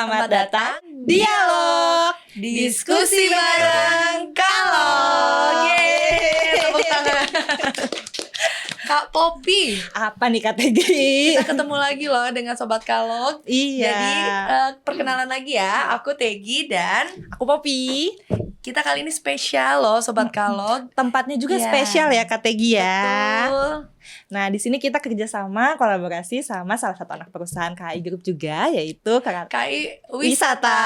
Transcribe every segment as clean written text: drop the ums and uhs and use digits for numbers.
Selamat datang Dialog Diskusi bareng Kalog. Yeay, tepuk tangan. Kak Poppy, Apa nih Kak Tegi? kita ketemu lagi loh dengan Sobat Kalog. Iya. Jadi perkenalan lagi ya, aku Tegi dan Aku Poppy. kita kali ini spesial loh Sobat Kalog. Tempatnya juga Iya. spesial ya Kak Tegi ya. Betul. Nah di sini kita kerjasama kolaborasi sama salah satu anak perusahaan KAI Group juga, yaitu KAI Wisata. Wisata.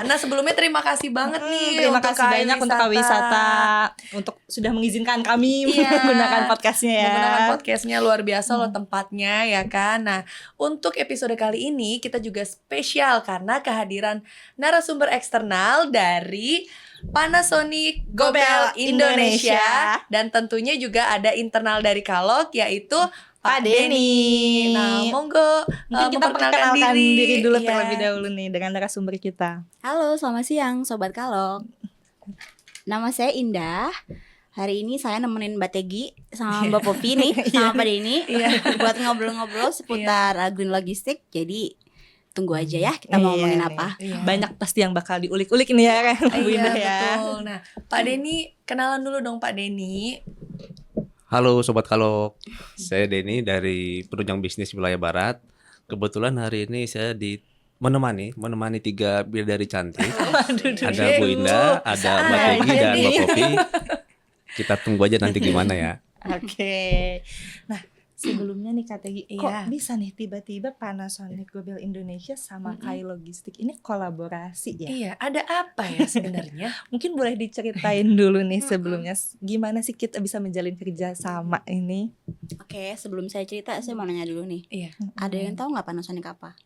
Nah sebelumnya terima kasih banget nih. Terima untuk kasih KAI banyak untuk KAI Wisata untuk sudah mengizinkan kami Iya. menggunakan podcastnya ya. Menggunakan podcastnya luar biasa loh tempatnya ya kan. Nah untuk episode kali ini kita juga spesial karena kehadiran narasumber eksternal dari Panasonic Gobel Indonesia. Dan tentunya juga ada internal dari Kalog yaitu Pak Denny. Nah monggo Mungkin kita memperkenalkan perkenalkan diri dulu Iya. terlebih dahulu nih dengan narasumber kita. Halo, selamat siang Sobat Kalog. Nama saya Indah. Hari ini saya nemenin Mbak Tegi sama Mbak Poppy nih, sama Pak Denny buat ngobrol-ngobrol seputar green logistik. Jadi tunggu aja ya kita mau ngomongin apa. Iya. Banyak pasti yang bakal diulik-ulik nih ya kan Bu Iya Indah ya. betul. Nah Pak Denny, kenalan dulu dong Pak Denny. Halo Sobat Kalog, saya Denny dari Penunjang Bisnis Wilayah Barat. Kebetulan hari ini saya menemani 3 bidadari cantik. Ada Bu Indah, ada Mbak Tegi dan Mbak Poppy. Kita tunggu aja nanti gimana ya. Oke. Nah, sebelumnya nih Kak Tegi, kok Iya. bisa nih tiba-tiba Panasonic Gobel Indonesia sama KAI Logistik ini kolaborasi ya? Iya, ada apa ya sebenarnya? Mungkin boleh diceritain dulu nih sebelumnya gimana sih kita bisa menjalin kerja sama ini? Oke, sebelum saya cerita, saya mau nanya dulu nih. Iya. Ada yang tahu nggak Panasonic apa?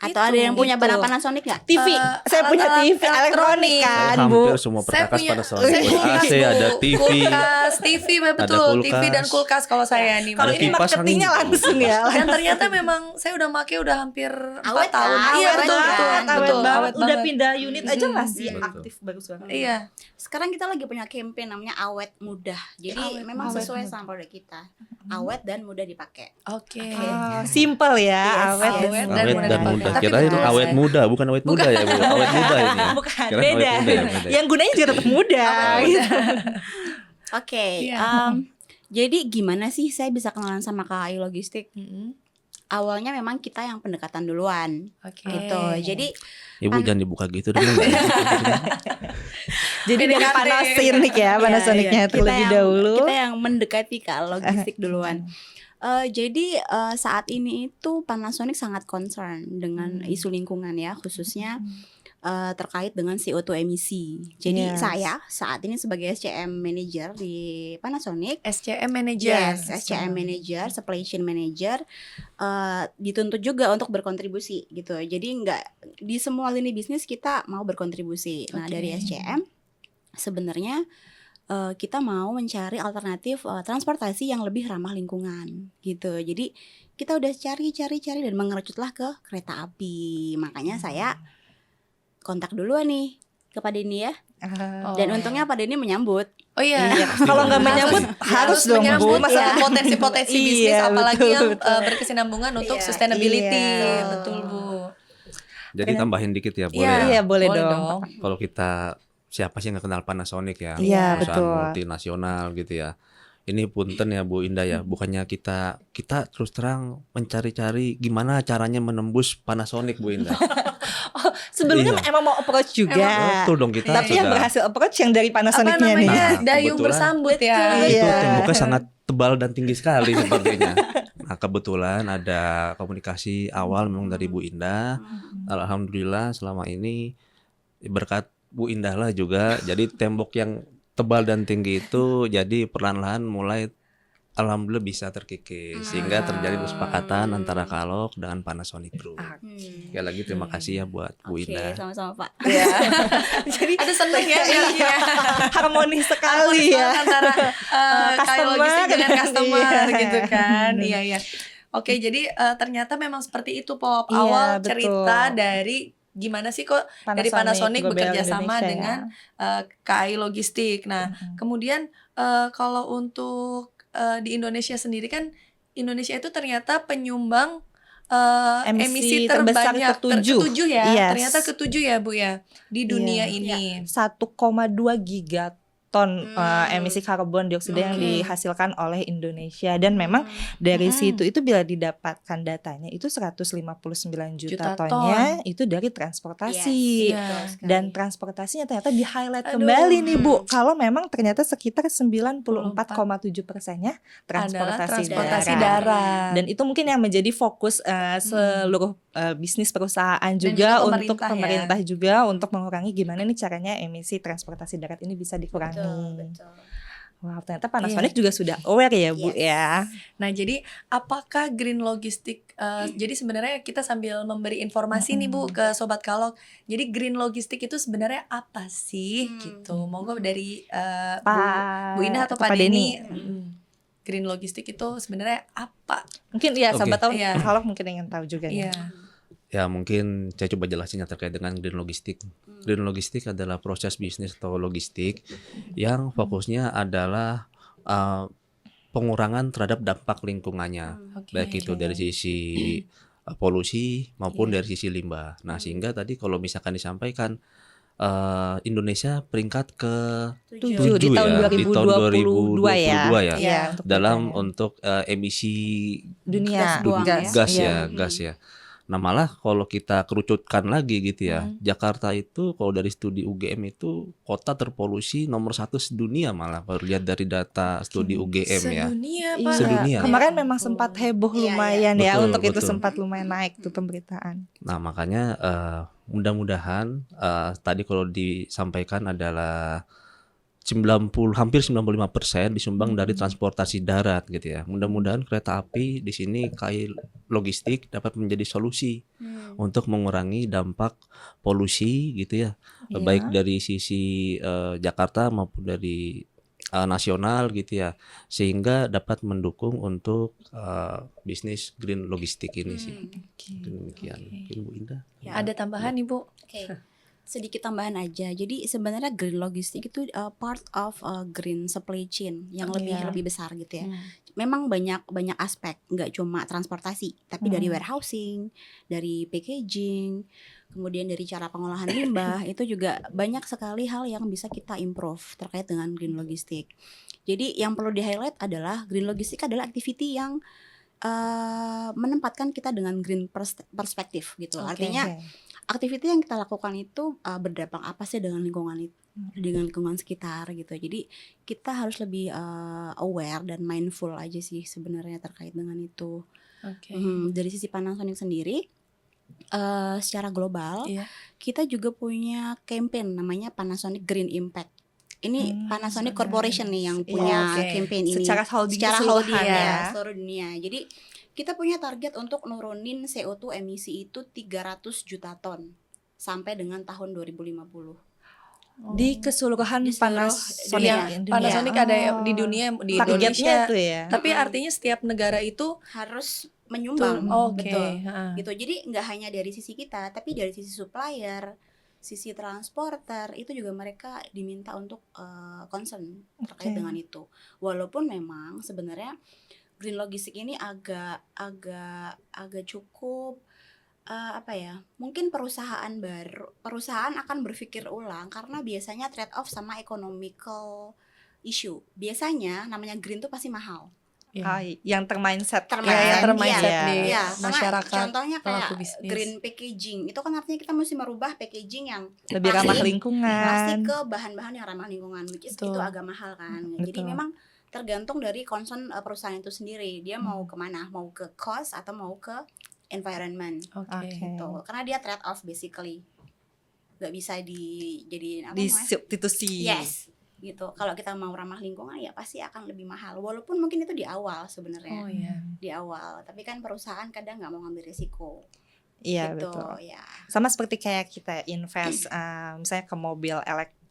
Atau Itu, ada yang punya itu. barang Panasonic nggak? TV, saya punya alat-alat TV elektronik kan, Bu. Hampir semua perkakas pada saya Sony. punya AC, Bu. ada TV. Kulkas, TV betul, kulkas. TV dan kulkas kalau saya nih. Kalau Ada ini kipas marketingnya angin. langsung ya. Dan ternyata memang saya udah make udah hampir 4 Awet tahun. kan? Iya Awet betul kan? betul. awet Betul, banget. awet Udah banget. pindah unit aja masih Betul. aktif, bagus banget. Iya. Sekarang kita lagi punya campaign namanya Awet Mudah. Jadi Awet memang mudah. sesuai sama produk kita. Awet dan mudah dipakai. Oke. Simple ya, Yes, awet awet dan dan Awet mudah dan dipakai. mudah. Tapi Kirain betul, awet saya. muda, bukan awet muda ya Bu. Awet muda ini. bukan Kirain beda. awet muda ya, beda. Yang gunanya juga tetap muda. gitu. Oke, Iya. jadi gimana sih saya bisa kenalan sama KAI Logistik? Mm-mm. Awalnya memang kita yang pendekatan duluan, Oke. gitu. Jadi Ibu jangan dibuka gitu dong. Jadi dari PDKT. Panasonic ya, Panasonicnya kita terlebih dahulu. kita yang mendekati KAI Logistik duluan. Jadi saat ini itu Panasonic sangat concern dengan isu lingkungan ya, khususnya terkait dengan CO2 emisi. Jadi Yes. saya saat ini sebagai SCM Manager di Panasonic. SCM Manager. Yes, SCM Manager, Supply Chain Manager, dituntut juga untuk berkontribusi gitu. Jadi nggak di semua lini bisnis kita mau berkontribusi. Nah Oke. dari SCM sebenarnya kita mau mencari alternatif transportasi yang lebih ramah lingkungan gitu. Jadi kita udah cari dan mengerucutlah ke kereta api. Makanya saya kontak duluan nih ke Pak Denny ya. Oh. Dan untungnya Pak Denny menyambut. Oh iya. Kalau nggak menyambut harus dong, Bu. menyambut Masa potensi-potensi bisnis Iya, apalagi betul, yang betul. berkesinambungan untuk Iya, sustainability. iya. Betul, Bu. Jadi tambahin dikit ya, boleh Iya, ya. Iya, boleh dong. Kalau kita siapa sih yang nggak kenal Panasonic ya? Iya, Perusahaan betul. multinasional gitu ya. Ini punten ya Bu Indah ya, bukannya kita terus terang mencari-cari gimana caranya menembus Panasonic Bu Indah. Sebelumnya Iya. emang mau approach juga. Betul dong, kita Tapi yang sudah. berhasil approach yang dari Apa Panasonicnya nih. namanya? Nah, Dayung kebetulan. bersambut ya. Itu Iya. temboknya sangat tebal dan tinggi sekali sepertinya. Nah kebetulan ada komunikasi awal memang dari Bu Indah. Alhamdulillah selama ini berkat Bu Indah lah juga. Jadi tembok yang tebal dan tinggi itu jadi perlahan-lahan mulai alhamdulillah bisa terkikis sehingga terjadi kesepakatan antara Kalog dengan Panasonic Group. Sekali lagi terima kasih ya buat Bu Oke, Indah. sama-sama Pak. Iya. Jadi Ada seneng ya jadinya. harmonis sekali Harmonis ya. banget antara KAI Customer Logistik dengan customer Iya. gitu kan. Iya iya. Oke, jadi ternyata memang seperti itu Pop. Iya, Awal betul. cerita dari gimana sih kok dari Panasonic Gobel bekerja sama Indonesia dengan KAI Logistik. Nah, kemudian kalau untuk di Indonesia sendiri kan Indonesia itu ternyata penyumbang Emisi emisi terbesar terbanyak ketujuh. ketujuh ya. Yes. Ternyata ketujuh ya Bu ya di dunia Iya. ini. 1,2 gigaton emisi karbon dioksida yang Oke. dihasilkan oleh Indonesia, dan memang dari situ itu bila didapatkan datanya itu 159 Juta juta tonnya itu dari transportasi. Iya. betul sekali. Dan transportasinya ternyata di highlight Aduh. kembali nih Bu, kalau memang ternyata sekitar 94,7%-nya Adalah transportasi transportasi darat. darat. Dan itu mungkin yang menjadi fokus seluruh bisnis perusahaan juga juga untuk pemerintah ya. pemerintah juga untuk mengurangi gimana nih caranya emisi transportasi darat ini bisa dikurangi. Betul. Wow, ternyata Panasonic juga sudah aware ya Bu Yes. ya. Nah, jadi apakah green logistik jadi sebenarnya kita sambil memberi informasi nih Bu ke Sobat Kalok. Jadi green logistik itu sebenarnya apa sih gitu. Monggo dari Bu Indah atau Pak Denny. Green logistik itu sebenarnya apa? Mungkin ya Oke. sahabat tahu Iya. Kalok mungkin ingin tahu juga nih. Iya. Ya mungkin saya coba jelasin terkait dengan green logistik. Green logistik adalah proses bisnis atau logistik yang fokusnya adalah pengurangan terhadap dampak lingkungannya, Oke. baik itu dari sisi polusi maupun dari sisi limbah. Nah sehingga tadi kalau misalkan disampaikan Indonesia peringkat ke 7 di tahun ya, di tahun 2022 ya. 2022 ya. Iya. Dalam untuk emisi dunia buang ya. gas Iya. ya, gas ya. Nah malah kalau kita kerucutkan lagi gitu ya, Jakarta itu kalau dari studi UGM itu kota terpolusi nomor 1 sedunia, malah kalau lihat dari data studi UGM ya. Sedunia, Iya. Pak. Sedunia. Kemarin memang sempat heboh Iya, lumayan ya, Betul, untuk itu betul. sempat lumayan naik tuh pemberitaan. Nah makanya mudah-mudahan tadi kalau disampaikan adalah hampir 95% disumbang dari transportasi darat gitu ya. Mudah-mudahan kereta api di sini KAI Logistik dapat menjadi solusi untuk mengurangi dampak polusi gitu ya. Iya. Baik dari sisi Jakarta maupun dari nasional gitu ya. Sehingga dapat mendukung untuk bisnis green logistik ini sih. Demikian. Mungkin Bu Indah. Ya. Ada tambahan nih Bu? Oke. Sedikit tambahan aja. Jadi sebenarnya green logistik itu part of green supply chain yang lebih besar gitu ya. Memang banyak aspek, nggak cuma transportasi, tapi dari warehousing, dari packaging, kemudian dari cara pengolahan limbah itu juga banyak sekali hal yang bisa kita improve terkait dengan green logistik. Jadi yang perlu di-highlight adalah green logistik adalah activity yang menempatkan kita dengan green perspektif gitu. Oke. Artinya aktiviti yang kita lakukan itu berdampak apa sih dengan lingkungan sekitar gitu. Jadi kita harus lebih aware dan mindful aja sih sebenarnya terkait dengan itu. Oke. Dari sisi Panasonic sendiri secara global Iya. kita juga punya campaign namanya Panasonic Green Impact. Ini Panasonic Corporation nih yang punya Oke. campaign ini Secara holding secara keseluruhan holding ya. ya seluruh dunia. Jadi kita punya target untuk nurunin CO2 emisi itu 300 juta ton sampai dengan tahun 2050. Di keseluruhan Di seluruh Panasonic dunia. Indonesia. Panasonic ada di dunia di Targetnya Indonesia. tuh ya. Tapi artinya setiap negara itu Harus menyumbang. Oke. Betul. Heeh. Gitu. Jadi nggak hanya dari sisi kita, tapi dari sisi supplier, sisi transporter itu juga mereka diminta untuk concern terkait Oke. dengan itu. Walaupun memang sebenarnya green logistik ini agak cukup mungkin perusahaan akan berpikir ulang karena biasanya trade off sama economical issue. Biasanya namanya green tuh pasti mahal. Yang termindset Yang termindset Iya. di Iya, karena masyarakat contohnya kayak pelaku bisnis. green packaging itu kan artinya kita mesti merubah packaging yang lebih ramah plastik lingkungan. ke bahan-bahan yang ramah lingkungan, which is Betul. itu agak mahal kan. Jadi Betul. memang tergantung dari concern perusahaan itu sendiri, dia mau kemana, mau ke cost atau mau ke environment Oke. gitu. Karena dia trade off basically, nggak bisa dijadiin apa Di namanya? substitusi. Yes, gitu. Kalau kita mau ramah lingkungan ya pasti akan lebih mahal. Walaupun mungkin itu di awal sebenarnya, Oh iya. di awal. Tapi kan perusahaan kadang nggak mau ngambil risiko. Iya Gitu, betul. ya. Sama seperti kayak kita invest misalnya ke mobil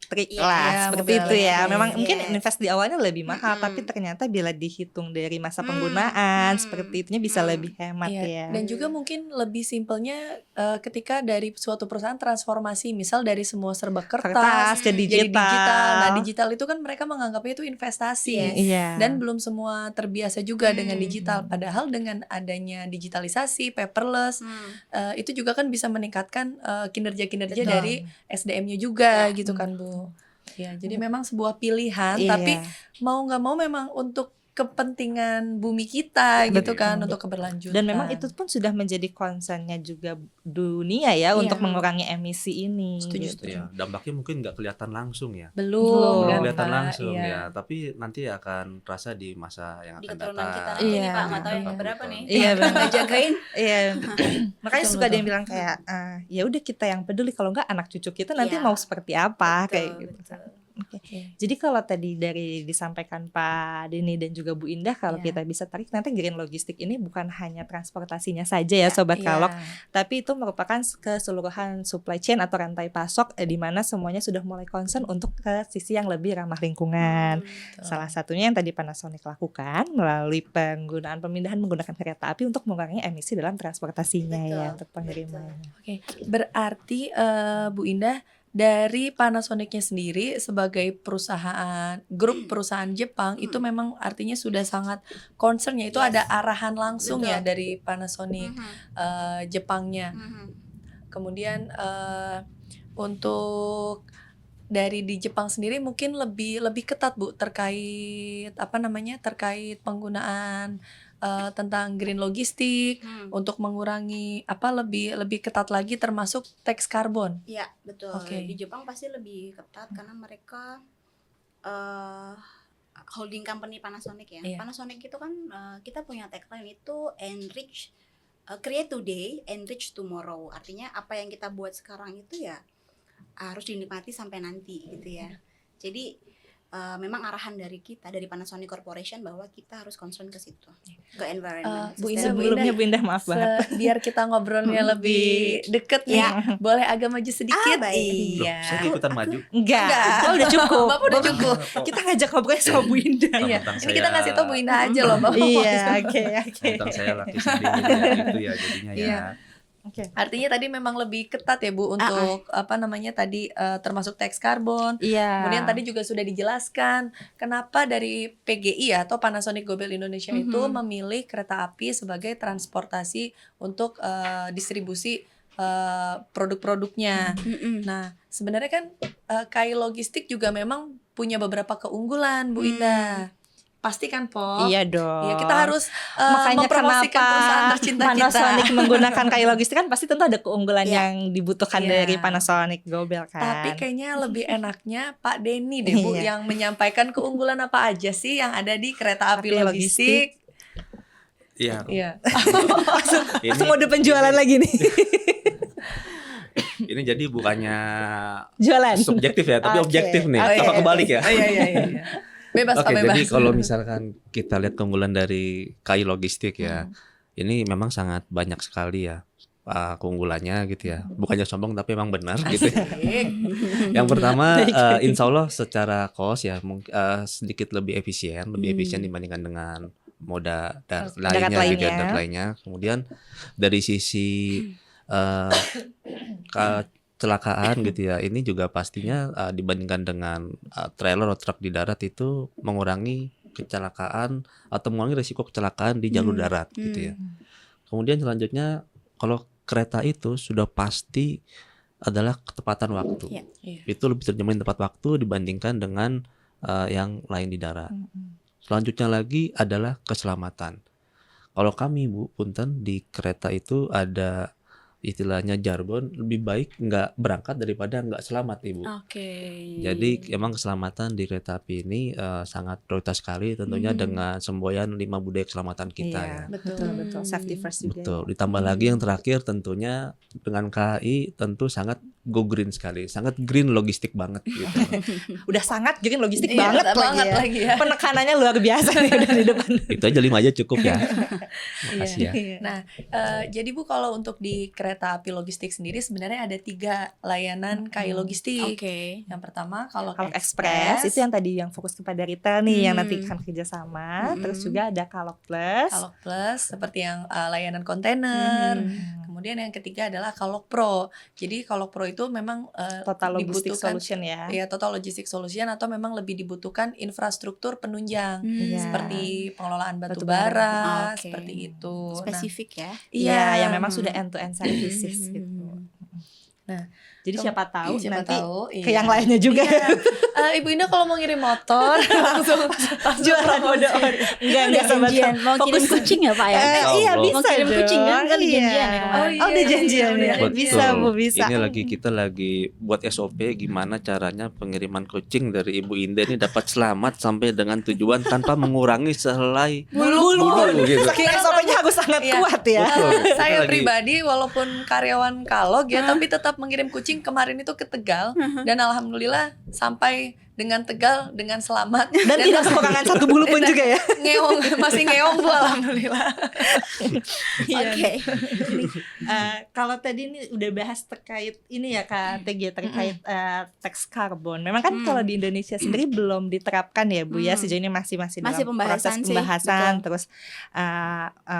listrik Iya, lah, iya, seperti mobil itu ya. listrik. Memang mungkin Yes. invest di awalnya lebih mahal, Mm-mm. tapi ternyata bila dihitung dari masa penggunaan seperti itunya bisa lebih hemat Iya, ya. dan juga mungkin lebih simpelnya ketika dari suatu perusahaan transformasi, misal dari semua serba kertas Kertas jadi jadi digital. Nah, digital. digital itu kan mereka menganggapnya itu investasi. Yes. Iya. Dan belum semua terbiasa juga dengan Hmm. digital. Padahal dengan adanya digitalisasi, paperless, itu juga kan bisa meningkatkan kinerja-kinerja Betul. dari SDM-nya juga Ya. gitu kan, Bu. Ya, jadi memang sebuah pilihan, Iya. tapi mau nggak mau memang untuk kepentingan bumi kita gitu kan, Betul. untuk keberlanjutan. Dan memang itu pun sudah menjadi concernnya juga dunia ya Iya. untuk mengurangi emisi ini. Setuju, gitu. setuju. Ya, dampaknya mungkin nggak kelihatan langsung ya. Belum Belum kan, Kelihatan Pak? langsung Iya. ya, tapi nanti akan terasa di masa yang Di akan keturunan datang. kita nanti Iya. nih Pak, nggak tahu yang Iya. keberapa nih. Iya, benar. Nggak jagain. Iya. Makanya Betul, suka ada yang betul. bilang kayak ya udah kita yang peduli, kalau enggak anak cucu kita nanti Iya. mau seperti apa Betul, kayak gitu. betul. Oke. Jadi kalau tadi dari disampaikan Pak Denny dan juga Bu Indah, kalau Iya. kita bisa tarik nanti green logistik ini bukan hanya transportasinya saja ya Sobat Iya. Kalok, tapi itu merupakan keseluruhan supply chain atau rantai pasok di mana semuanya sudah mulai concern untuk ke sisi yang lebih ramah lingkungan. Betul. Salah satunya yang tadi Panasonic lakukan melalui pemindahan menggunakan kereta api untuk mengurangi emisi dalam transportasinya Betul, ya untuk pengiriman. Oke, berarti Bu Indah, dari Panasonic-nya sendiri sebagai perusahaan grup perusahaan Jepang itu memang artinya sudah sangat concern ya, itu Yes. ada arahan langsung ya Betul. dari Panasonic Jepangnya. Kemudian untuk dari di Jepang sendiri mungkin lebih ketat Bu terkait terkait penggunaan tentang green logistik untuk mengurangi lebih ketat lagi termasuk tax karbon. Iya, betul. Oke. Di Jepang pasti lebih ketat karena mereka holding company Panasonic ya. Iya. Panasonic itu kan kita punya tagline itu enrich, create today, enrich tomorrow. Artinya apa yang kita buat sekarang itu ya harus dinikmati sampai nanti gitu ya. Jadi memang arahan dari kita dari Panasonic Corporation bahwa kita harus concern ke situ, ke environment. Bu Indah, Sebelumnya Bu Indah maaf banget. biar kita ngobrolnya lebih deket nih, Iya. boleh agak maju sedikit. baik. Loh, Iya. saya ikutan maju. Enggak, Enggak. udah cukup. Bapak udah cukup. Kita ngajak ngobrol sama Bu Indah. Iya. Tentang Ini kita saya- ngasih tau Bu Indah aja loh, Bapak. Iya, oke. Tentang saya laki sedih gitu ya jadinya Iya. ya. Oke. Artinya tadi memang lebih ketat ya Bu untuk tadi termasuk tax karbon. Iya. Kemudian tadi juga sudah dijelaskan kenapa dari PGI atau Panasonic Gobel Indonesia itu memilih kereta api sebagai transportasi untuk distribusi produk-produknya. Nah, sebenarnya kan KAI Logistik juga memang punya beberapa keunggulan, Bu Indah. Pasti kan, Po? Iya dong. Iya, kita harus Makanya mempromosikan kenapa perusahaan tercinta Panasonic kita. menggunakan KAI Logistik kan pasti tentu ada keunggulan Iya. yang dibutuhkan Iya. dari Panasonic Gobel kan. Tapi kayaknya lebih enaknya Pak Denny deh Bu Iya. yang menyampaikan keunggulan apa aja sih yang ada di kereta api Api logistik. Iya. Iya. langsung mode penjualan lagi nih. Ini jadi bukannya Jualan. subjektif ya, tapi Oke. objektif nih. Oh, iya, Apa iya. kebalik ya? Iya. Bebas Oke, Pak, bebas. jadi kalau misalkan kita lihat keunggulan dari KAI Logistik ya, ini memang sangat banyak sekali ya keunggulannya gitu ya. Bukannya sombong tapi memang benar gitu. Ya. Asik. Yang pertama, insya Allah secara cost ya sedikit lebih efisien dibandingkan dengan moda lainnya gitu ya, darat lainnya. Kemudian dari sisi kecelakaan gitu ya, ini juga pastinya dibandingkan dengan trailer atau truk di darat itu mengurangi kecelakaan atau mengurangi risiko kecelakaan di jalur darat gitu ya. Kemudian selanjutnya kalau kereta itu sudah pasti adalah ketepatan waktu. Iya. Itu lebih terjamin tepat waktu dibandingkan dengan yang lain di darat. Selanjutnya lagi adalah keselamatan. Kalau kami Bu Punten di kereta itu ada istilahnya jargon, lebih baik nggak berangkat daripada nggak selamat Ibu. Oke. Jadi emang keselamatan di kereta api ini sangat prioritas sekali tentunya dengan semboyan 5 budaya keselamatan kita Iya, ya. betul. Safety first juga. Betul. Ditambah lagi yang terakhir tentunya dengan KAI tentu sangat go green sekali, sangat green logistik banget gitu. Udah sangat green logistik Iya, banget banget ya. lagi ya. Penekanannya luar biasa nih udah di depan. Itu aja 5 aja cukup ya. Makasih ya. Nah, jadi Bu, kalau untuk di kereta api logistik sendiri sebenarnya ada 3 layanan KAI logistik. Oke. Yang pertama kalau Kalau Express itu yang tadi yang fokus kepada retail nih, yang nanti akan kerjasama. Terus juga ada Kalok Plus. Kalok Plus seperti yang layanan kontainer. Kemudian yang ketiga adalah Kalok Pro. Jadi Kalok Pro itu memang Total Logistic dibutuhkan Solution ya. ya Total Logistic Solution, atau memang lebih dibutuhkan infrastruktur penunjang Iya. seperti pengelolaan batu Batubara. bara, Oke. seperti itu. Spesifik ya. Iya, yang memang sudah end to end services gitu. Nah, Jadi siapa tahu siapa nanti tahu, ke yang lainnya juga. Iya. Ibu Indah kalau mau ngirim motor langsung Jualan mode-on. Enggak sobat. Janjian mau kirim kucing ya Pak ya? Iya Allah. bisa Mau kirim dong. kucing kan udah Iya. janjian ya kemarin. Oh udah janjian udah ya. janjian. Bisa Bu, bisa. Ini kita lagi buat SOP gimana caranya pengiriman kucing dari Ibu Indah ini dapat selamat sampai dengan tujuan tanpa mengurangi sehelai bulu gitu. Saking SOP-nya harus sangat Iya. kuat ya. Betul. Kita Saya lagi- pribadi walaupun karyawan Kalog ya, tapi tetap mengirim kucing kemarin itu ke Tegal, dan alhamdulillah sampai dengan Tegal dengan selamat Dan tidak kekurangan satu bulu pun juga ya. masih ngeong Bu, alhamdulillah. Oke. Kalau tadi ini udah bahas terkait ini ya Kak TG, terkait tax karbon. Memang kan kalau di Indonesia sendiri belum diterapkan ya Bu ya, sejauh ini masih Masih dalam pembahasan proses sih, pembahasan. betul. Terus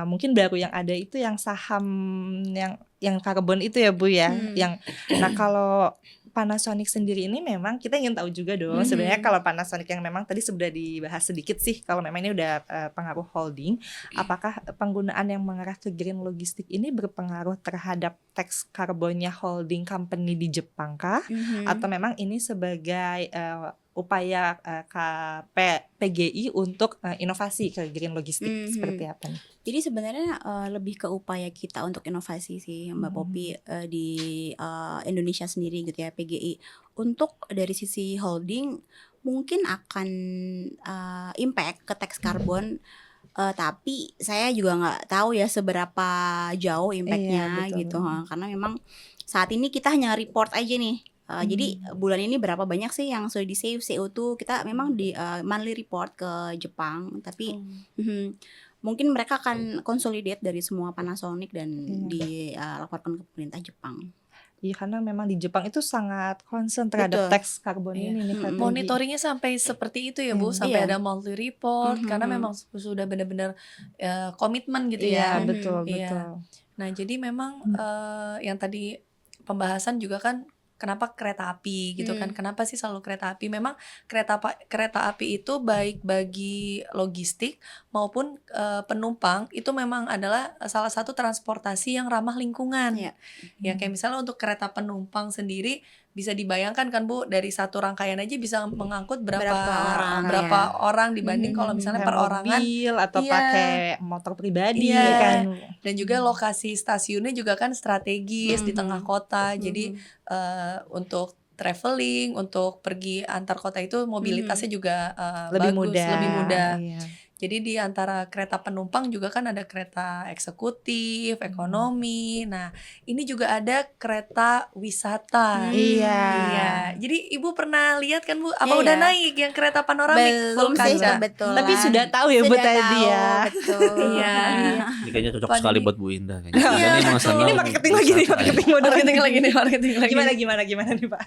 mungkin baru yang ada itu yang saham yang karbon itu ya Bu ya. Yang nah kalau Panasonic sendiri ini memang kita ingin tahu juga dong sebenarnya kalau Panasonic yang memang tadi sudah dibahas sedikit sih, kalau memang ini udah pengaruh holding, apakah penggunaan yang mengarah ke green logistik ini berpengaruh terhadap tax karbonnya holding company di Jepang kah? Atau memang ini sebagai upaya PGI untuk inovasi ke green logistik seperti apa nih? Jadi sebenarnya lebih ke upaya kita untuk inovasi sih Mbak Poppy di Indonesia sendiri gitu ya, PGI. Untuk dari sisi holding mungkin akan impact ke tax karbon, tapi saya juga nggak tahu ya seberapa jauh impactnya betul. gitu. Karena memang saat ini kita hanya report aja nih. Jadi bulan ini berapa banyak sih yang sudah di save CO2, kita memang di monthly report ke Jepang, tapi mungkin mereka akan consolidate dari semua Panasonic dan dilaporkan ke pemerintah Jepang. Iya, karena memang di Jepang itu sangat concern terhadap Betul. tax karbon ini nih Kak Tegi. Monitoringnya sampai seperti itu ya Bu, sampai Iya. ada monthly report, karena memang sudah benar-benar komitmen gitu ya. Iya, betul, Iya. betul. Nah, jadi memang yang tadi pembahasan juga kan kenapa kereta api gitu kan. Kenapa sih selalu kereta api? Memang kereta api itu baik bagi logistik maupun penumpang itu memang adalah salah satu transportasi yang ramah lingkungan. Iya. Ya kayak misalnya untuk kereta penumpang sendiri bisa dibayangkan kan Bu, dari satu rangkaian aja bisa mengangkut berapa orang dibanding kalau misalnya Kayak perorangan. mobil atau Iya. pakai motor pribadi Iya. kan. Dan juga lokasi stasiunnya juga kan strategis di tengah kota. Jadi untuk traveling, untuk pergi antar kota itu mobilitasnya juga Lebih bagus, mudah. lebih mudah. Iya. Jadi di antara kereta penumpang juga kan ada kereta eksekutif, ekonomi. Nah, ini juga ada kereta wisata. Iya. Iya. Jadi Ibu pernah lihat kan Bu? Apa Iya, udah iya. naik yang kereta panoramik Belum full sih kaca? kebetulan. Tapi sudah tahu ya Bu Sudah tadi tahu, ya. betul. Iya. Ini kayaknya cocok Pandemi. sekali buat Bu Indah kayaknya. Iya, Ini emang betul. sana Ini marketing lagi nih, wisata ya. marketing modal Marketing lagi nih, marketing lagi. Gimana nih Pak?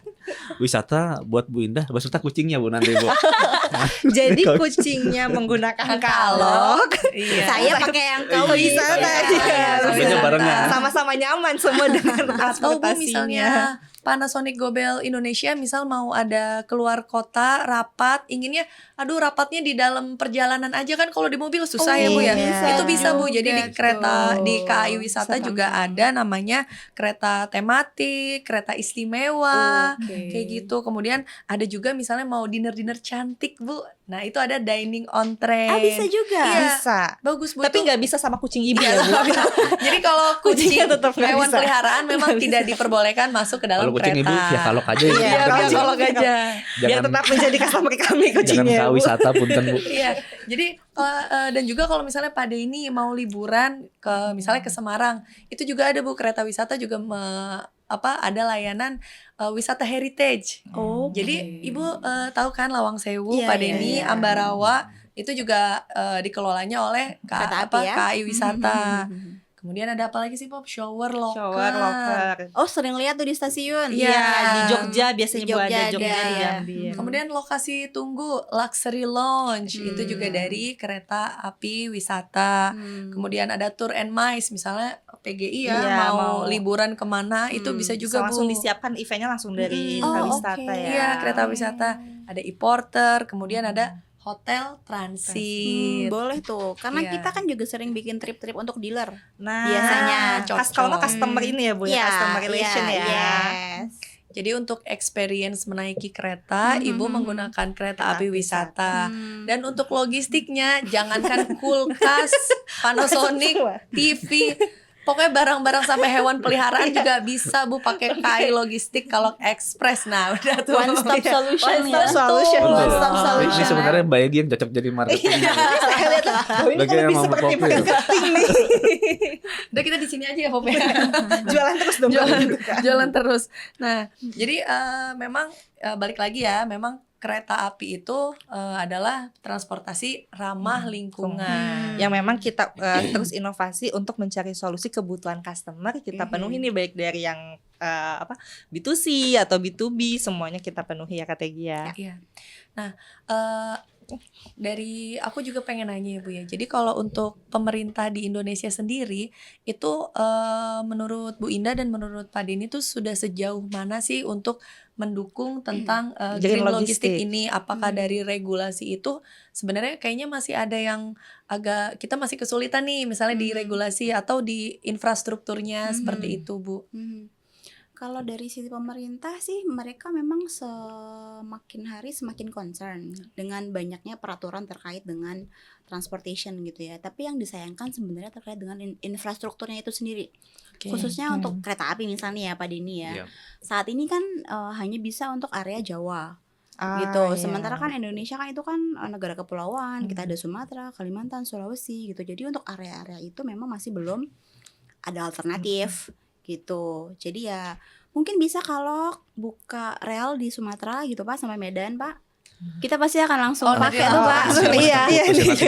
Wisata buat Bu Indah beserta kucingnya Bu nanti Bu. Jadi kucingnya menggunakan kalok. Iya. Saya pakai yang kau Wisata Iya. Sampainya barengan. Sama-sama nyaman semua dengan Atau Bu transportasinya. misalnya Panasonic Gobel Indonesia misal mau ada keluar kota rapat, inginnya aduh rapatnya di dalam perjalanan aja kan, kalau di mobil susah ya Bu ya. iya. Itu bisa Bu. Jadi di Juga kereta tuh. di KAI Wisata Bisa juga ada namanya kereta tematik, kereta istimewa. Oke. Kayak gitu. Kemudian ada juga misalnya mau dinner cantik Bu. Nah, itu ada dining on train. Bisa juga. Iya. Bisa. Bagus Bu. Tapi itu. nggak bisa sama kucing ibu Iya, ya Bu. nggak bisa. Jadi kalau kucing Kucingnya tetap nggak hewan bisa. peliharaan memang Nggak tidak diperbolehkan masuk ke dalam Kalau kucing kereta. Ibu via kalok aja ya. Iya, Iya, kalau via kucing kalok via aja. Biar Jangan tetap menjadi customer kami jangan kucingnya. ke Bu. wisata punten Bu. Iya, jadi dan juga kalau misalnya pada ini mau liburan ke misalnya ke Semarang, itu juga ada Bu kereta wisata juga ada layanan wisata heritage. Oh, Jadi Ibu tahu kan Lawang Sewu, Iya, Pak iya, Denny, iya. Ambarawa itu juga dikelolanya oleh Kereta api ya? KAI Wisata. Kemudian ada apa lagi sih Pop? Shower locker. Shower locker. Oh, sering lihat tuh di stasiun. Iya. Di Jogja biasanya Di Bu ada Jogja Jogja ada. di Gambir. Kemudian lokasi tunggu luxury lounge itu juga dari kereta api wisata. Kemudian ada tour and mice, misalnya PGI ya Iya, mau mau liburan kemana itu bisa juga Bisa langsung Bu. disiapkan eventnya langsung dari Mm-mm. kereta Oh, wisata oke. ya. Iya, kereta wisata. Ada e-porter, kemudian ada hotel transit. Boleh tuh, karena Iya. kita kan juga sering bikin trip-trip untuk dealer. Nah, Biasanya kalau nggak cocok. customer ini ya Bu ya, customer relation ya. Yes. Jadi untuk experience menaiki kereta, Ibu menggunakan kereta api wisata. Dan untuk logistiknya, jangankan kulkas, Panasonic, TV, pokoknya barang-barang sampai hewan peliharaan juga bisa Bu pakai KAI Logistik kalau ekspres. Nah, udah tuh. One stop solution One ya. stop solution. Betul. One stop solution. Ini sebenarnya Mbak Egy yang cocok jadi marketing. Saya lihat lah, oh, ini Bagi kan yang lebih mau seperti berkopi ya. marketing nih. Udah kita di sini aja ya Pop ya. Jualan terus dong. Jualan terus. Nah, jadi memang balik lagi ya, memang kereta api itu adalah transportasi ramah lingkungan. Yang memang kita terus inovasi untuk mencari solusi kebutuhan customer, kita penuhi nih baik dari yang B2C atau B2B, semuanya kita penuhi ya Kak Tegi ya. Iya. Nah, dari aku juga pengen nanya ya Bu ya. Jadi kalau untuk pemerintah di Indonesia sendiri itu menurut Bu Indah dan menurut Pak Denny itu sudah sejauh mana sih untuk mendukung tentang Green green logistik logistik. ini? Apakah dari regulasi itu sebenarnya kayaknya masih ada yang agak kita masih kesulitan nih misalnya di regulasi atau di infrastrukturnya seperti itu Bu. Kalau dari sisi pemerintah sih mereka memang semakin hari semakin concern dengan banyaknya peraturan terkait dengan transportation gitu ya. Tapi yang disayangkan sebenarnya terkait dengan infrastrukturnya itu sendiri. Oke. Khususnya untuk kereta api misalnya ya Pak Denny ya. Iya. Saat ini kan hanya bisa untuk area Jawa Ah, gitu. iya. Sementara kan Indonesia kan itu kan negara kepulauan, kita ada Sumatera, Kalimantan, Sulawesi gitu. Jadi untuk area-area itu memang masih belum ada alternatif gitu. Jadi ya mungkin bisa kalau buka rel di Sumatera gitu Pak sampai Medan Pak. Kita pasti akan langsung nanti pakai tuh Pak. Iya.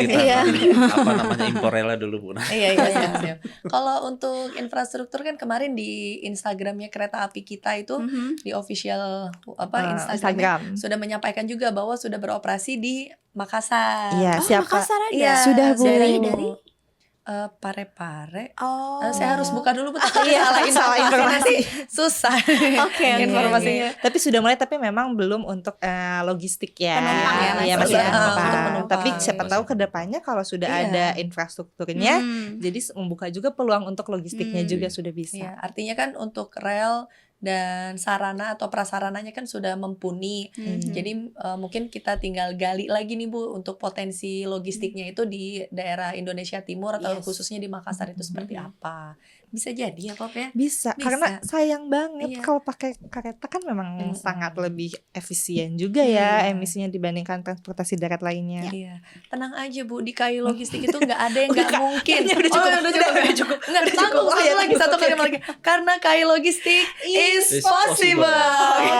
Iya. Apa namanya imporela dulu Bu. Iya siap. Kalau untuk infrastruktur kan kemarin di Instagramnya kereta api kita itu di official Instagramnya Instagram. sudah menyampaikan juga bahwa sudah beroperasi di Makassar. Iya, Oh, siapa? Makassar ada. Iya, Sudah, Bu. Dari Pare-pare. Oh. Saya harus buka dulu Bu, takutnya Iya, salah salah informasi nanti informasi. susah. Oke, informasinya. Tapi sudah mulai, tapi memang belum untuk logistik ya. Penumpang ya, Iya, masih masih ya. penumpang. Untuk penumpang. Tapi siapa tahu ke depannya kalau sudah Iya. ada infrastrukturnya, Hmm. jadi membuka juga peluang untuk logistiknya juga sudah bisa. Iya, artinya kan untuk rel dan sarana atau prasarananya kan sudah mumpuni. Jadi mungkin kita tinggal gali lagi nih Bu untuk potensi logistiknya itu di daerah Indonesia Timur atau Yes. khususnya di Makassar itu seperti apa. Bisa jadi ya Pop ya? Bisa, karena sayang banget Iya. kalau pakai kereta kan memang sangat lebih efisien juga ya emisinya dibandingkan transportasi darat lainnya. Iya, tenang aja Bu, di KAI Logistik itu nggak ada yang nggak mungkin. udah cukup, udah cukup. Nggak, tanggung Oh, satu ya, lagi, satu kalimat lagi. Karena KAI Logistik is Is possible.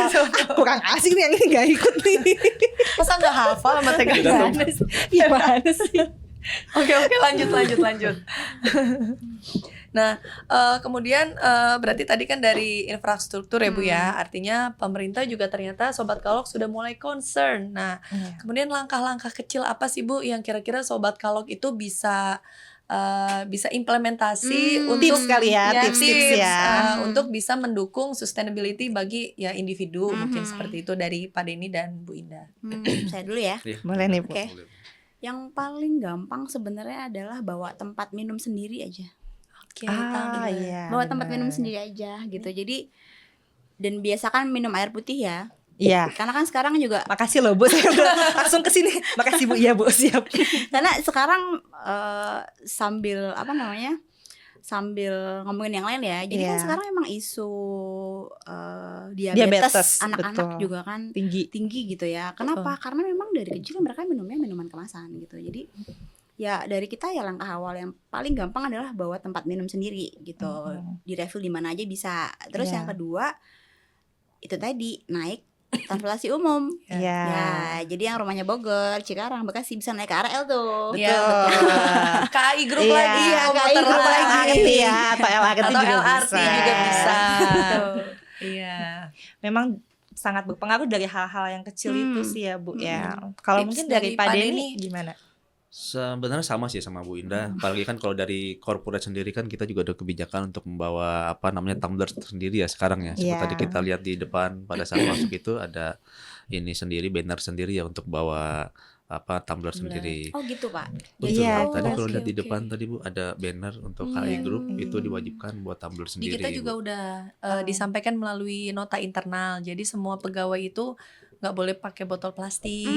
Gitu. Kurang asik nih yang ini gak ikut nih. Masa nggak hafal sama Tidak tegang? tahu. Gimana sih? Oke, lanjut. Nah, kemudian berarti tadi kan dari infrastruktur ya Bu ya, artinya pemerintah juga ternyata Sobat Kalok sudah mulai concern. Nah, kemudian langkah-langkah kecil apa sih Bu yang kira-kira Sobat Kalok itu bisa implementasi untuk Tips kali ya, tips-tips ya. untuk bisa mendukung sustainability bagi ya individu mungkin seperti itu dari Pak Denny dan Bu Indah. Saya dulu ya. Boleh nih Bu. Oke. Yang paling gampang sebenarnya adalah bawa tempat minum sendiri aja. Oke, Iya. Bawa tempat benar. minum sendiri aja gitu. Jadi dan biasakan minum air putih ya. Iya. Karena kan sekarang juga Makasih loh Bu, saya udah langsung ke sini. Makasih Bu, iya Bu, siap. karena sekarang sambil sambil ngomongin yang lain ya. Jadi kan Iya. sekarang emang isu Diabetes, diabetes anak-anak betul. juga kan Tinggi. tinggi gitu ya. Kenapa? Karena memang dari kecil mereka minumnya minuman kemasan gitu. Jadi Ya dari kita ya langkah awal yang paling gampang adalah bawa tempat minum sendiri gitu. Di refill di mana aja bisa. Terus yang kedua itu tadi naik transportasi umum. Iya. Ya, jadi yang rumahnya Bogor, Cikarang, Bekasi bisa naik KRL tuh. Iya, betul. KAI Group Iya, lagi, KAI komuter Group lagi ya, atau LRT atau juga LRT bisa. juga bisa. Betul. Iya. Memang sangat berpengaruh dari hal-hal yang kecil itu sih ya Bu ya. Kalau Tips mungkin dari dari Pak Pak Denny Denny gimana? Sebenarnya sama sih sama Bu Indah. Apalagi kan kalau dari corporate sendiri kan kita juga ada kebijakan untuk membawa apa namanya tumbler sendiri ya sekarang ya. Seperti Iya. tadi kita lihat di depan pada saat masuk itu ada ini sendiri banner sendiri ya untuk bawa apa tumbler sendiri. Oh gitu Pak. Betul. Iya, Tadi itu. kalau lihat di Oke. depan tadi Bu ada banner untuk KAI Group itu diwajibkan buat tumbler Di sendiri. kita juga Bu. udah disampaikan melalui nota internal. Jadi semua pegawai itu nggak boleh pakai botol plastik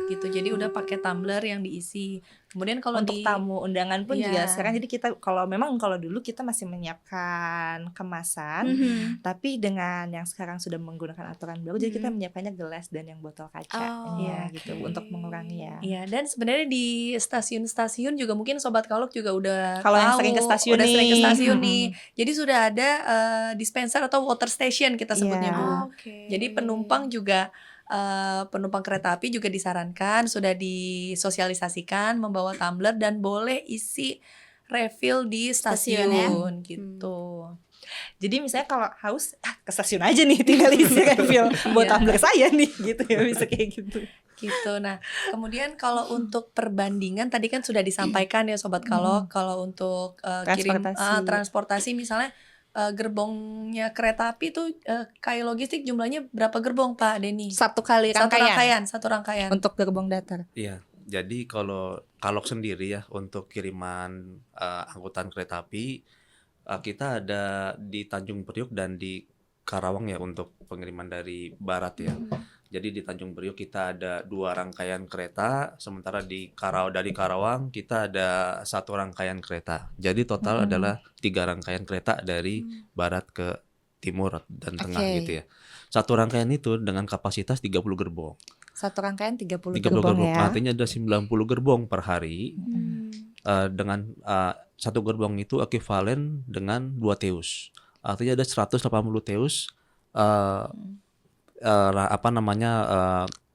gitu. Jadi udah pakai tumbler yang diisi. Kemudian kalau Untuk tamu undangan pun juga Iya. sekarang jadi kita kalau dulu kita masih menyiapkan kemasan, tapi dengan yang sekarang sudah menggunakan aturan baru jadi kita menyiapkannya gelas dan yang botol kaca. Oh, Iya oke. gitu untuk mengurangi ya. Iya, dan sebenarnya di stasiun-stasiun juga mungkin Sobat Kalok juga udah Kalau yang tahu, sering ke stasiun udah sering ke nih. stasiun nih. Jadi sudah ada dispenser atau water station kita sebutnya Iya. Bu. Oke. Jadi penumpang juga penumpang kereta api juga disarankan sudah disosialisasikan membawa tumbler dan boleh isi refill di Stasiun stasiun ya? gitu. Jadi misalnya kalau haus ke stasiun aja nih tinggal isi refill buat Iya. tumbler saya nih gitu ya bisa kayak gitu. Gitu. Nah, kemudian kalau untuk perbandingan tadi kan sudah disampaikan ya Sobat Kalok, kalau untuk kirim transportasi misalnya gerbongnya kereta api itu KAI Logistik jumlahnya berapa gerbong Pak Denny? Satu kali rangkaian Satu rangkaian. untuk gerbong datar. Iya. Jadi kalau Kalok sendiri ya untuk kiriman angkutan kereta api kita ada di Tanjung Priok dan di Karawang ya untuk pengiriman dari barat ya. Jadi di Tanjung Priok kita ada 2 rangkaian kereta, sementara dari Karawang kita ada 1 rangkaian kereta. Jadi total adalah 3 rangkaian kereta dari barat ke timur dan tengah Oke. gitu ya. Satu rangkaian itu dengan kapasitas 30 gerbong. Satu rangkaian 30 30 gerbong ya. Artinya ada 90 gerbong per hari. Dengan satu gerbong itu ekuivalen dengan 2 teus. Artinya ada 180 teus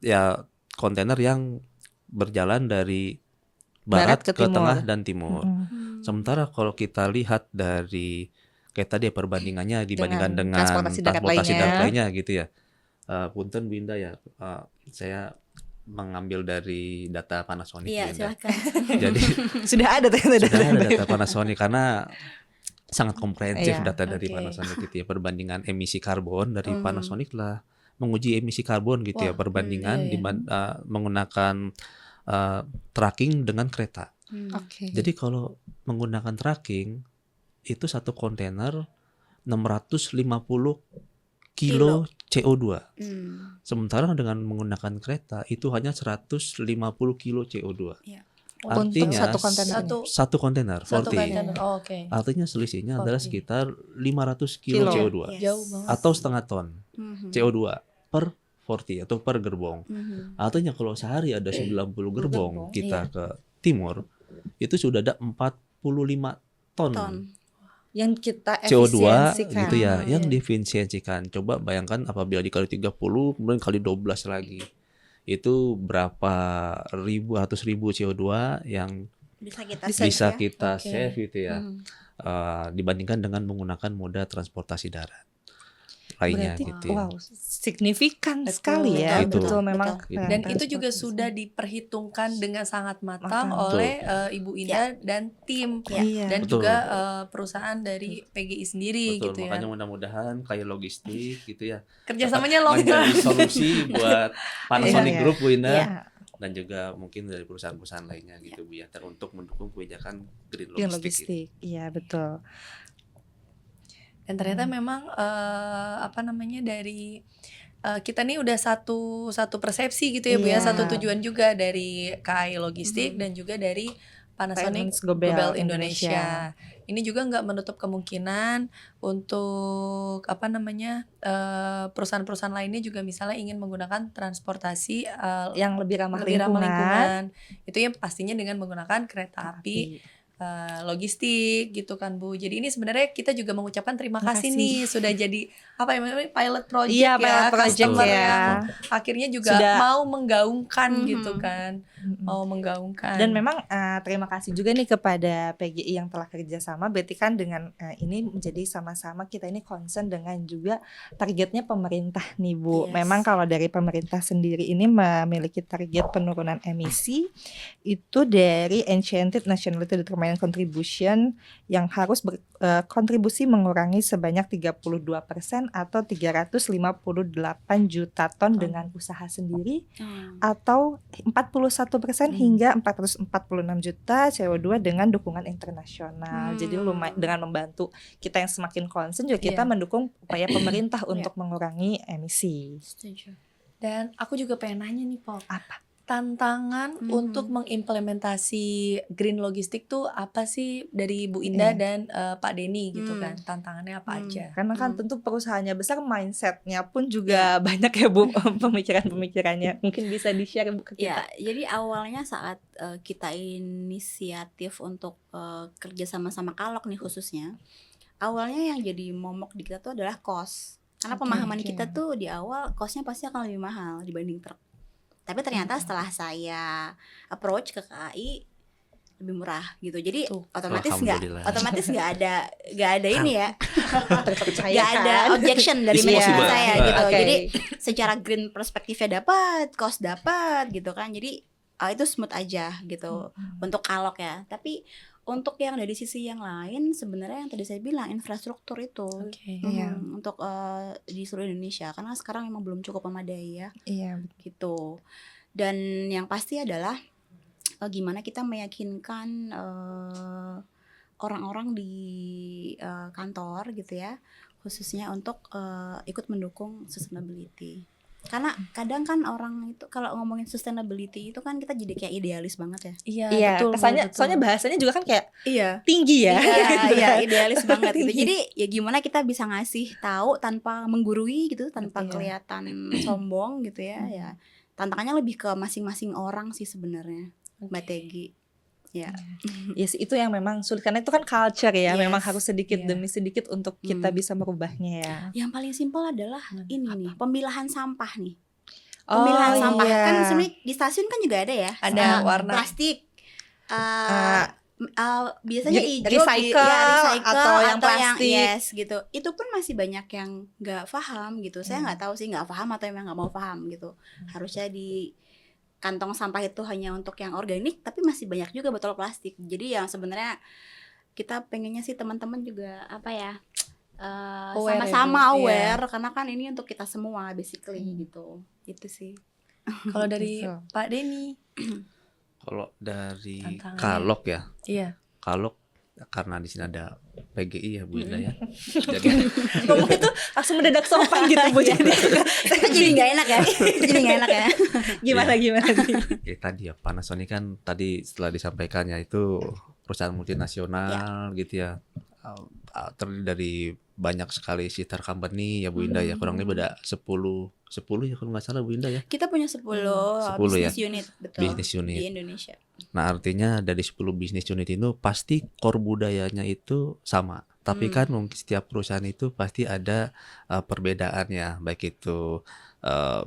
ya kontainer yang berjalan dari barat ke timur. tengah dan timur. Sementara kalau kita lihat dari kayak tadi ya perbandingannya dibandingkan dengan transportasi darat darat lainnya. lainnya gitu ya. Punten Bu Indah ya, saya mengambil dari data Panasonic. Iya, Bu Indah. silakan. Jadi Sudah ada ternyata sudah ada dari data Panasonic karena sangat komprehensif Iya, data dari oke. Panasonic gitu ya, perbandingan emisi karbon dari Panasonic lah menguji emisi karbon gitu ya, Wah, perbandingan iya, iya. menggunakan tracking dengan kereta. Oke. Jadi kalau menggunakan tracking itu satu kontainer 650 kilo CO2. Sementara dengan menggunakan kereta itu hanya 150 kilo CO2. Iya. Artinya satu kontainer. satu kontainer, Satu 40. kontainer. Oh, oke. Artinya selisihnya adalah 40. sekitar 500 kilo Kilo. CO2 Yes. Jauh banget. atau setengah ton CO2 per 40 atau per gerbong. Artinya kalau sehari ada 90 gerbong kita ke timur itu sudah ada 45 ton Yang kita CO2 efisiensikan. gitu ya, yang diefisiensikan. Coba bayangkan apabila dikali 30 kemudian kali 12 lagi. Itu berapa ratus ribu CO2 yang bisa kita Oke. save gitu ya. Dibandingkan dengan menggunakan moda transportasi darat lainnya Berarti gitu ya. wow, signifikan Betul, sekali ya. betul, Betul, betul. memang. Betul. Dan kelihatan itu juga seperti sudah diperhitungkan dengan sangat matang Matang. oleh Ibu Indah dan tim Iya. dan Betul. juga perusahaan dari PGI sendiri Betul, gitu makanya ya. mudah-mudahan kayak logistik gitu ya. Kerjasamanya long menjadi term. solusi buat Panasonic Iya. Group Bu Indah. Iya. Dan juga mungkin dari perusahaan-perusahaan lainnya gitu Bu ya, untuk mendukung kebijakan green Yang logistik. Gitu. logistik. Iya, betul. Dan ternyata memang dari kita nih udah satu persepsi gitu ya Bu ya, Iya. satu tujuan juga dari KAI Logistik dan juga dari Panasonic Global Global Indonesia. Ini juga nggak menutup kemungkinan untuk perusahaan-perusahaan lainnya juga misalnya ingin menggunakan transportasi yang lebih ramah lebih ramah lingkungan. lingkungan. Itu yang pastinya dengan menggunakan kereta api logistik gitu kan Bu. Jadi ini sebenarnya kita juga mengucapkan terima kasih nih sudah jadi pilot project Iya, ya, pilot project customer ya. yang akhirnya juga Sudah- mau menggaungkan gitu Mhm. kan, mau menggaungkan. Dan memang terima kasih juga nih kepada PGI yang telah kerjasama. Berarti kan dengan ini menjadi sama-sama kita ini concern dengan juga targetnya pemerintah nih Bu. Yes. Memang kalau dari pemerintah sendiri ini memiliki target penurunan emisi itu dari Enchanted Nationality Determined Contribution yang harus berkontribusi mengurangi sebanyak 32% atau 358 juta ton dengan usaha sendiri, atau 41% hingga 446 juta CO2 dengan dukungan internasional. Jadi lumayan, dengan membantu kita yang semakin concern juga kita mendukung upaya pemerintah untuk mengurangi emisi. Setuju. Dan aku juga pengen nanya nih Pop, Apa? tantangan untuk mengimplementasi green logistik tuh apa sih dari Bu Indah dan Pak Denny gitu kan? Tantangannya apa aja? Karena kan tentu perusahaannya besar, mindsetnya pun juga banyak ya Bu, pemikiran-pemikirannya. Mungkin bisa di-share Bu ke Ya, kita. jadi awalnya saat kita inisiatif untuk kerja sama-sama Kalok nih khususnya, awalnya yang jadi momok di kita tuh adalah cost. Karena pemahaman kita tuh di awal costnya pasti akan lebih mahal dibanding truk. Tapi ternyata setelah saya approach ke KAI lebih murah gitu. Jadi otomatis Alhamdulillah. nggak ada ini ya. Terpercaya Nggak ada kan? objection dari Disposable. manajemen saya gitu. Oke. Jadi secara green perspektifnya dapat, cost dapat gitu kan. Jadi itu smooth aja gitu untuk Kalok ya. Tapi untuk yang dari sisi yang lain sebenarnya yang tadi saya bilang infrastruktur itu Iya. untuk di seluruh Indonesia karena sekarang emang belum cukup memadai ya Iya. gitu. Dan yang pasti adalah gimana kita meyakinkan orang-orang di kantor gitu ya, khususnya untuk ikut mendukung sustainability. Karena kadang kan orang itu kalau ngomongin sustainability itu kan kita jadi kayak idealis banget ya. Iya, betul, kesannya betul. soalnya bahasanya juga kan kayak Iya. tinggi ya. Iya, idealis banget gitu. Jadi ya gimana kita bisa ngasih tahu tanpa menggurui gitu, tanpa kelihatan sombong gitu ya. Ya tantangannya lebih ke masing-masing orang sih sebenarnya, Mbak Tegi. Ya. Yes, itu yang memang sulit karena itu kan culture ya. Yes. Memang harus sedikit Iya. demi sedikit untuk kita bisa merubahnya ya. Yang paling simpel adalah ini nih, pemilahan sampah nih. Oh, Pemilahan sampah iya. kan sebenarnya di stasiun kan juga ada ya. Ada warna plastik. Biasanya Jadi hijau recycle atau yang plastik. yes gitu. Itu pun masih banyak yang nggak paham gitu. Saya nggak tahu sih nggak paham atau emang nggak mau paham gitu. Harusnya di kantong sampah itu hanya untuk yang organik, tapi masih banyak juga botol plastik. Jadi yang sebenarnya kita pengennya sih teman-teman juga apa ya Aware sama-sama ya, Bu. aware karena kan ini untuk kita semua basically gitu. Itu sih. Kalau dari Betul. Pak Denny, Kalau dari Tantangannya. Kalok ya, iya. Kalok karena di sini ada PGI ya Bu Indah ya. Jadi Ngomong itu langsung mendadak sopan gitu Bu. Jadi Jadi nggak enak ya. Jadi nggak enak ya. gimana nih? ya tadi ya Panasonic kan tadi setelah disampaikan ya itu perusahaan multinasional gitu ya. Terdiri dari banyak sekali sister company ya Bu Indah ya, kurang lebih ada 10 ya kalau nggak salah Bu Indah ya. Kita punya 10 10 business ya. unit betul Business unit. di Indonesia. Nah artinya dari 10 bisnis unit itu pasti core budayanya itu sama. Tapi kan mungkin setiap perusahaan itu pasti ada perbedaannya, baik itu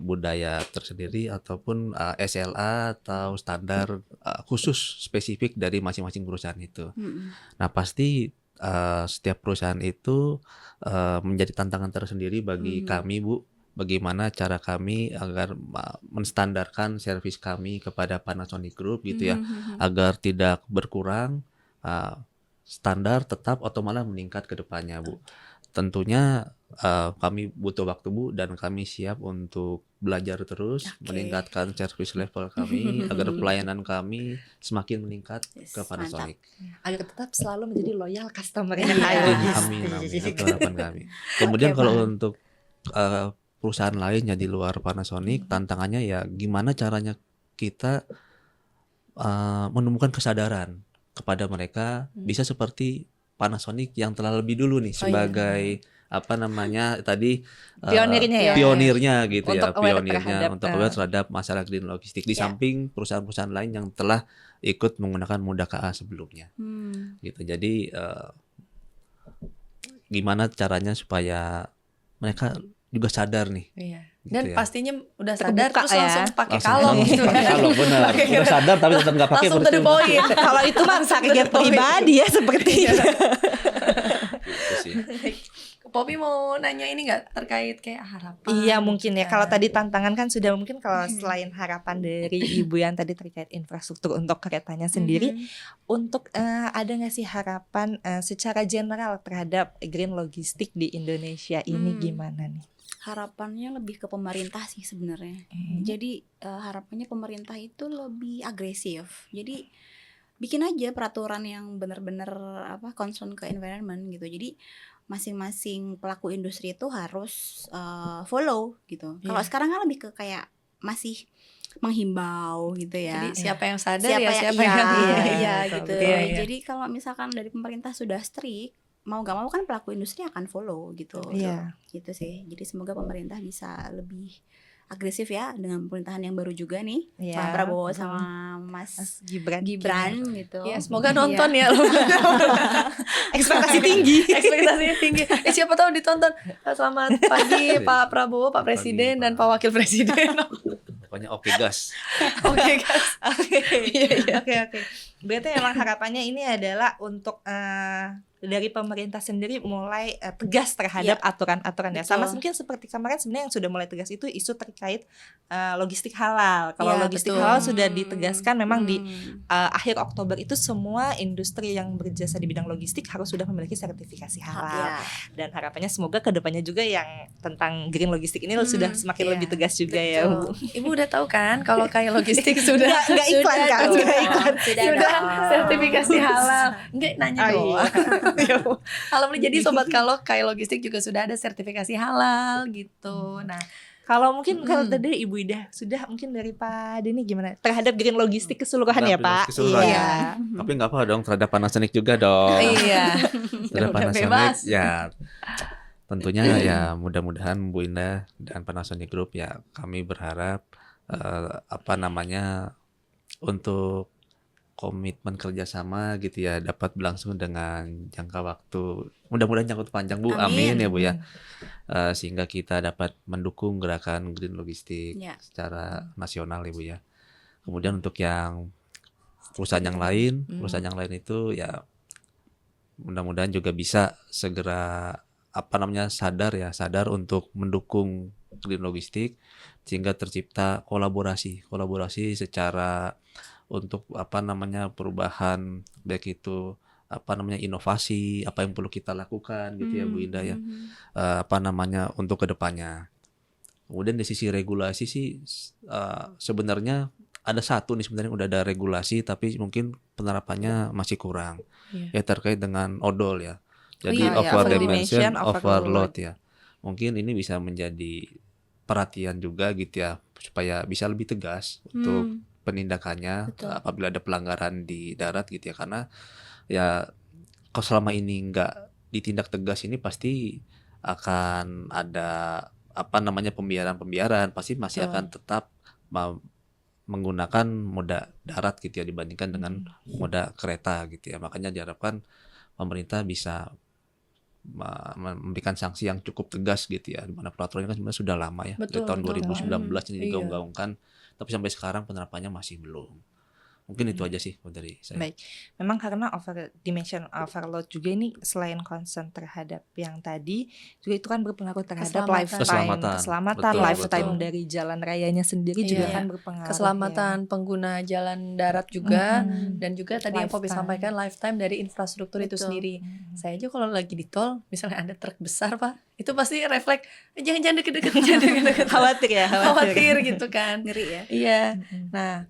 budaya tersendiri ataupun SLA atau standar khusus spesifik dari masing-masing perusahaan itu. Nah pasti setiap perusahaan itu menjadi tantangan tersendiri bagi kami Bu. Bagaimana cara kami agar menstandarkan servis kami kepada Panasonic Group gitu ya, agar tidak berkurang, standar tetap atau malah meningkat ke depannya Bu. Tentunya kami butuh waktu Bu dan kami siap untuk belajar terus, meningkatkan service level kami agar pelayanan kami semakin meningkat ke Panasonic. Agar tetap selalu menjadi loyal customer Iya. Amin, itu harapan kami. Kemudian kalau untuk perusahaan lainnya di luar Panasonic, tantangannya ya gimana caranya kita menemukan kesadaran kepada mereka bisa seperti Panasonic yang telah lebih dulu nih Oh, sebagai apa namanya tadi Pionirnya ya. pionirnya gitu Untuk ya, aware pionirnya terhadap, untuk aware terhadap masalah green logistik di Ya. samping perusahaan-perusahaan lain yang telah ikut menggunakan moda KA sebelumnya gitu. Jadi gimana caranya supaya mereka juga sadar nih Iya. gitu Dan ya. pastinya udah sadar Terbuka terus ya. langsung pakai Langsung kalong gitu pakai kan. kalong, benar. Pakai Udah sadar tapi tetap nggak pakai langsung to the percuma. point. Kalau itu mah target to the point. pribadi ya sepertinya. Gitu sih. Poppy mau nanya ini nggak terkait kayak harapan? Iya mungkin ya. kan? Kalau tadi tantangan kan sudah mungkin kalau selain harapan dari Ibu yang tadi terkait infrastruktur untuk keretanya sendiri, untuk ada nggak sih harapan secara general terhadap green logistik di Indonesia ini gimana nih? Harapannya lebih ke pemerintah sih sebenarnya. Jadi harapannya pemerintah itu lebih agresif. Jadi bikin aja peraturan yang benar-benar concern ke environment gitu. Jadi masing-masing pelaku industri itu harus follow gitu. Kalau Iya. sekarang kan lebih ke kayak masih menghimbau gitu ya. Jadi siapa yang sadar siapa iya, yang iya betul, gitu. betul. Iya, iya. Jadi kalau misalkan dari pemerintah sudah strict, mau gak mau kan pelaku industri akan follow gitu. Iya. Gitu sih. Jadi semoga pemerintah bisa lebih agresif ya dengan pemerintahan yang baru juga nih, Iya. Pak Prabowo sama Mas Mas Gibran. Gibran gitu. Iya, semoga nonton ya. Ekspektasi tinggi. Ekspektasinya tinggi. Siapa tahu ditonton. Selamat pagi Pak Prabowo, Pak Presiden Pagi, dan Pak. Pak Wakil Presiden. Pokoknya oke gas. Oke guys. Oke. Berarti memang harapannya ini adalah untuk dari pemerintah sendiri mulai tegas terhadap aturan-aturan ya. Sama Betul. mungkin seperti kemarin sebenarnya yang sudah mulai tegas itu isu terkait logistik halal. Kalau Iya, logistik betul. halal sudah ditegaskan memang di Hmm. akhir Oktober itu semua industri yang berjasa di bidang logistik harus sudah memiliki sertifikasi halal. Ya. Dan harapannya semoga kedepannya juga yang tentang green logistik ini sudah semakin iya. lebih tegas juga ya. Betul. Bu. Ibu udah tahu kan kalau kayak logistik sudah Nggak iklan Sudah kan? dong. Nggak iklan. Sudah sudah dong. sertifikasi halal. Enggak nanya Oh, doang. iya. Halal jadi sobat kalau kayak logistik juga sudah ada sertifikasi halal gitu. Nah, Kalau mungkin kalau tadi Ibu Ida sudah mungkin dari Pak Denny gimana terhadap green logistik keseluruhan ya Terhadap Pak? keseluruhan Iya. ya. Tapi nggak apa dong terhadap Panasonic juga dong. iya. Terhadap Udah Panasonic bebas. ya tentunya ya mudah-mudahan Bu Indah dan Panasonic Group ya kami berharap untuk komitmen kerjasama gitu ya dapat berlangsung dengan jangka waktu mudah-mudahan jangka waktu panjang Bu, amin ya Bu ya. Sehingga kita dapat mendukung gerakan green logistik Ya. secara nasional ya Bu ya. Kemudian untuk yang perusahaan yang lain itu ya mudah-mudahan juga bisa segera sadar untuk mendukung green logistik sehingga tercipta kolaborasi secara untuk perubahan baik itu inovasi apa yang perlu kita lakukan gitu ya Bu Indah ya untuk kedepannya. Kemudian dari sisi regulasi sih sebenarnya ada satu nih sebenarnya udah ada regulasi tapi mungkin penerapannya masih kurang ya terkait dengan odol ya. Jadi over dimension, overload ya. Mungkin ini bisa menjadi perhatian juga gitu ya supaya bisa lebih tegas untuk penindakannya apabila ada pelanggaran di darat gitu ya karena ya kalau selama ini nggak ditindak tegas ini pasti akan ada pembiaran pasti masih akan tetap menggunakan moda darat gitu ya dibandingkan dengan moda kereta gitu ya makanya diharapkan pemerintah bisa memberikan sanksi yang cukup tegas gitu ya di mana peraturannya kan sebenarnya sudah lama ya dari tahun 2019 ini digaung-gaungkan tapi sampai sekarang penerapannya masih belum. Mungkin itu aja sih dari saya. Baik, memang karena over dimension overload juga ini selain concern terhadap yang tadi juga itu kan berpengaruh terhadap keselamatan Betul, lifetime betul. dari jalan rayanya sendiri juga Iya. kan berpengaruh. keselamatan pengguna jalan darat juga Mm-mm. dan juga tadi yang Poppy Lifetime. sampaikan lifetime dari infrastruktur itu Betul. sendiri. Saya aja kalau lagi di tol, misalnya ada truk besar Pak, itu pasti refleks jangan deket-deket, jangan deket-deket. Khawatir ya, Khawatir gitu kan. Ngeri ya. Iya. Nah,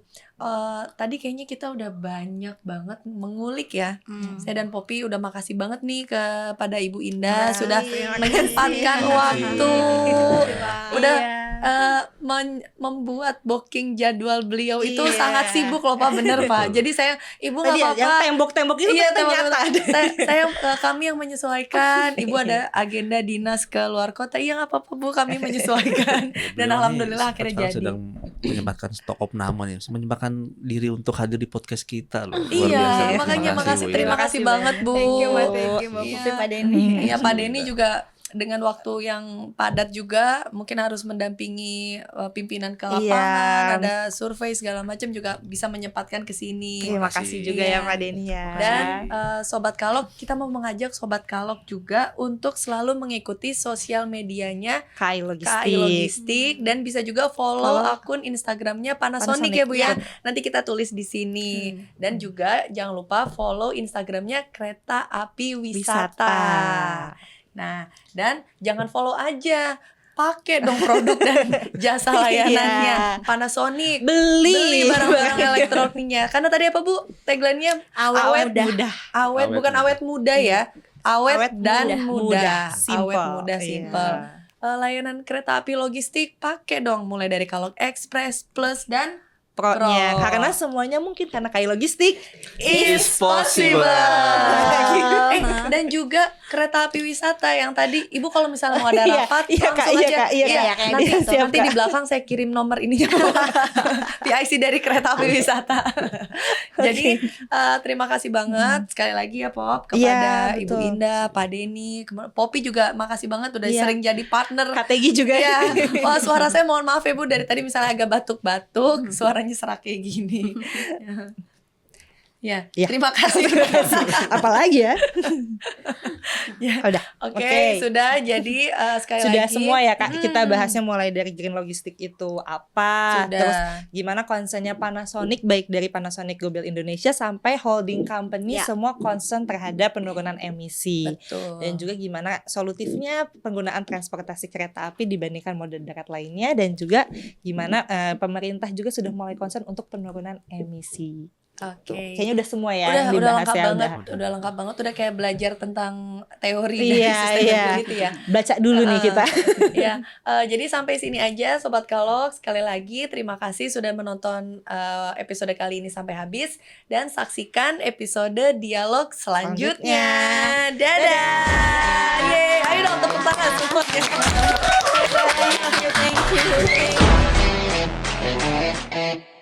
tadi kayaknya kita udah banyak banget mengulik ya. Saya dan Poppy udah makasih banget nih kepada Ibu Indah sudah Terima kasih. menyempatkan Terima kasih. waktu. Udah membuat booking jadwal beliau itu Iya. sangat sibuk loh Pak, bener Pak. Jadi saya ibu nggak Tadi ya, yang apa-apa. tembok-tembok itu Iya, ternyata ada. kami yang menyesuaikan. Ibu ada agenda dinas ke luar kota. Iya nggak apa-apa Bu, kami menyesuaikan. Dan Beliau alhamdulillah nih akhirnya sekarang jadi. sedang menyempatkan stok of nama nih, menyempatkan diri untuk hadir di podcast kita loh. Luar Iya, biasa. makanya makasih, Bu, ya. terima kasih banget Bu. Thank you, Mbak. Thank you, Mbak Pupi, Pak Denny. Iya, Pak Denny juga dengan waktu yang padat juga mungkin harus mendampingi pimpinan ke lapangan, Iya. ada survei segala macam juga bisa menyempatkan ke sini. Terima kasih juga Iya. ya Pak Denny ya. Dan Sobat Kalok, kita mau mengajak Sobat Kalok juga untuk selalu mengikuti sosial medianya KAI Logistik. KAI Logistik dan bisa juga follow akun Instagramnya Panasonic ya Bu ya. Nanti kita tulis di sini. Dan juga jangan lupa follow Instagramnya Kereta Api Wisata. Nah, dan jangan follow aja, pakai dong produk dan jasa layanannya Panasonic. Beli barang-barang elektroniknya. Karena tadi apa Bu? Tagline-nya awet mudah. awet bukan muda. awet muda ya. Awet, Awet dan muda. Simple. Awet muda Iya. simple. Layanan kereta api logistik pakai dong mulai dari Kalok Express Plus dan Pro-nya. Pro. Karena semuanya mungkin karena KAI Logistik. is possible. Dan juga kereta api wisata yang tadi Ibu kalau misalnya mau ada Iya, rapat iya, Kak, langsung iya, aja. Kak, iya, Iya, Kak. nanti Iya, siap, nanti Kak. di belakang saya kirim nomor ininya PIC dari kereta api wisata. Jadi terima kasih banget sekali lagi ya Pop kepada Iya, Ibu betul. Indah, Pak Denny, Poppy juga makasih banget udah Iya. sering jadi partner. KTG juga Ya, ya. wah suara saya mohon maaf ya Bu dari tadi misalnya agak batuk-batuk, suaranya serak kayak gini. Ya, Ya. terima kasih. Apalagi ya. Ya. Udah. Oke, Oke. sudah jadi sekali Sudah lagi semua ya Kak. Kita Hmm. bahasnya mulai dari green logistik itu apa, Sudah. terus gimana concernnya Panasonic baik dari Panasonic Global Indonesia sampai holding company Ya. semua concern terhadap penurunan emisi. Betul. Dan juga gimana solutifnya penggunaan transportasi kereta api dibandingkan moda darat lainnya, dan juga gimana pemerintah juga sudah mulai concern untuk penurunan emisi. Oke. Tuh, kayaknya udah semua ya yang Udah dibahas lengkap ya. banget, Udah. udah lengkap banget, udah kayak belajar tentang teori Iya, dari sustainability ya. Baca dulu nih kita. Ya, jadi sampai sini aja Sobat Kalok. Sekali lagi terima kasih sudah menonton episode kali ini sampai habis dan saksikan episode dialog selanjutnya. Dadah. Yeay, ayo dong tepuk tangan semuanya. Thank you.